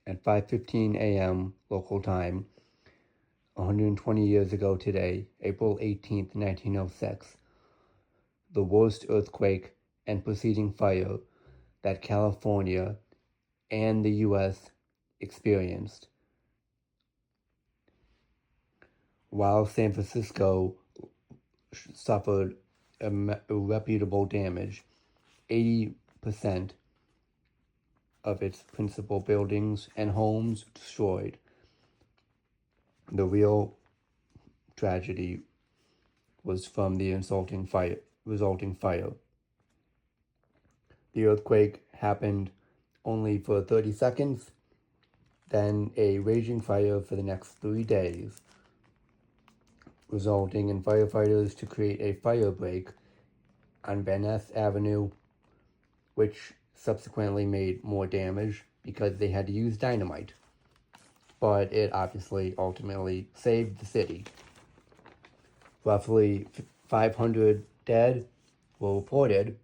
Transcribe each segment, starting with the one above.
at 5:15 a.m. local time, 120 years ago today, April 18th, 1906, the worst earthquake and preceding fire that California and the U.S. experienced, while San Francisco suffered irreparable damage. 80% of its principal buildings and homes destroyed. The real tragedy was from the resulting fire. The earthquake happened only for 30 seconds, then a raging fire for the next 3 days, resulting in firefighters to create a fire break on Van Ness Avenue, which subsequently made more damage because they had to use dynamite. But it obviously ultimately saved the city. Roughly 500 dead were reported.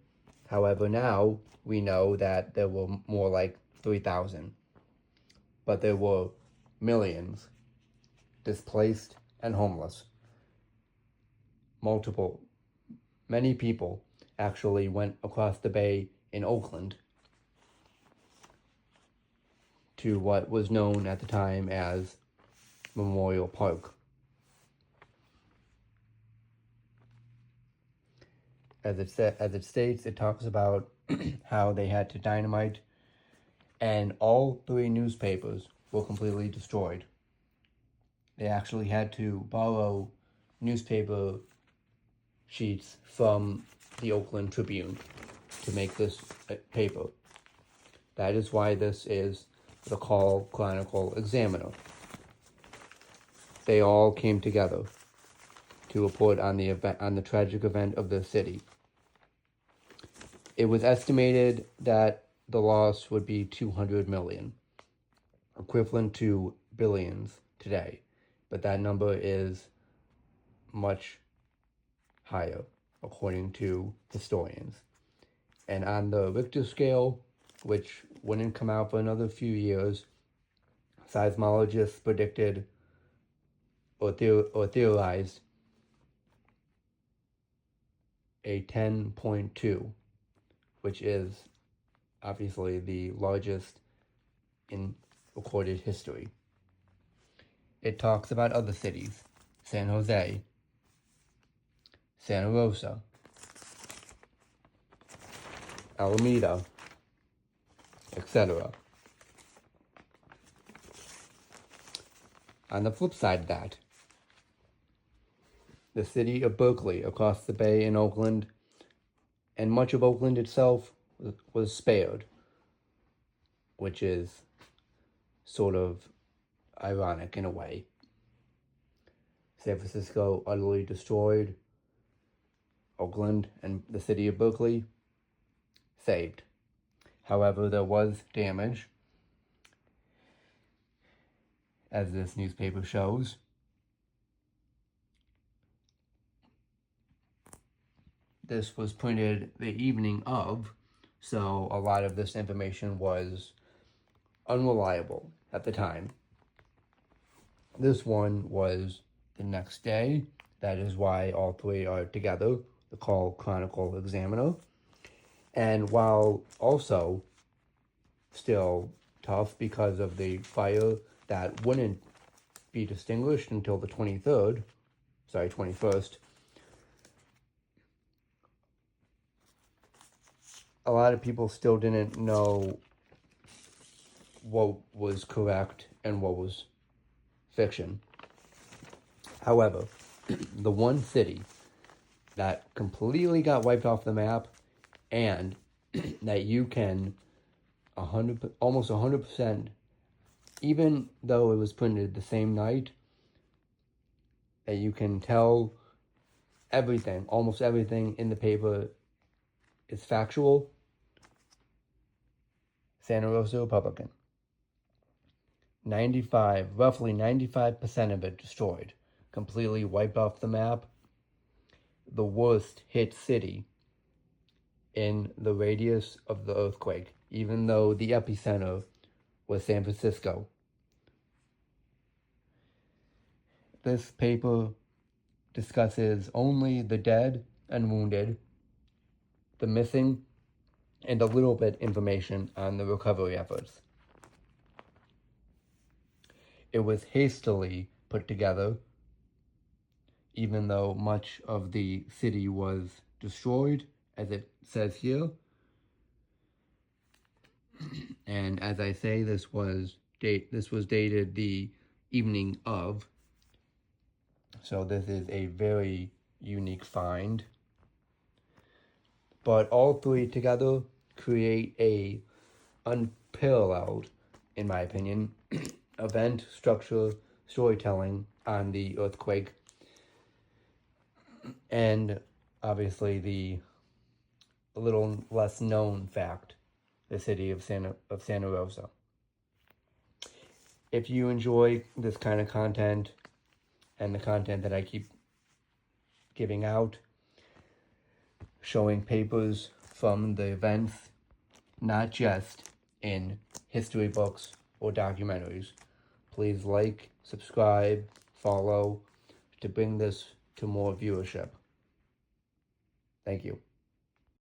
However, now we know that there were more like 3,000. But there were millions displaced and homeless. Many people actually went across the bay in Oakland to what was known at the time as Memorial Park. As it states, it talks about how they had to dynamite, and all 3 newspapers were completely destroyed. They actually had to borrow newspaper sheets from the Oakland Tribune to make this paper. That is why this is the Call Chronicle Examiner. They all came together to report on the tragic event of the city. It was estimated that the loss would be 200 million, equivalent to billions today, but that number is much higher, according to historians. And on the Richter scale, which wouldn't come out for another few years, seismologists predicted or theorized a 10.2, which is obviously the largest in recorded history. It talks about other cities: San Jose, Santa Rosa, Alameda, etc. On the flip side of that, the city of Berkeley across the bay in Oakland, and much of Oakland itself, was spared, which is sort of ironic in a way. San Francisco utterly destroyed. Oakland and the city of Berkeley saved. However, there was damage, as this newspaper shows. This was printed the evening of, so a lot of this information was unreliable at the time. This one was the next day. That is why all 3 are together, the Call Chronicle Examiner. And while also still tough because of the fire that wouldn't be distinguished until the 21st, a lot of people still didn't know what was correct and what was fiction. However, the one city that completely got wiped off the map, and that you can almost 100%, even though it was printed the same night, that you can tell almost everything in the paper is factual: Santa Rosa Republican. Roughly 95% of it destroyed, completely wiped off the map. The worst hit city in the radius of the earthquake, even though the epicenter was San Francisco. This paper discusses only the dead and wounded, the missing, and a little bit information on the recovery efforts. It was hastily put together, even though much of the city was destroyed, as it says here. And as I say, this was dated the evening of. So this is a very unique find. But all three together create a unparalleled, in my opinion, event, structure, storytelling on the earthquake. And obviously the a little less known fact, the city of Santa Rosa. If you enjoy this kind of content and the content that I keep giving out, showing papers from the events, not just in history books or documentaries, please like, subscribe, follow to bring this to more viewership. Thank you.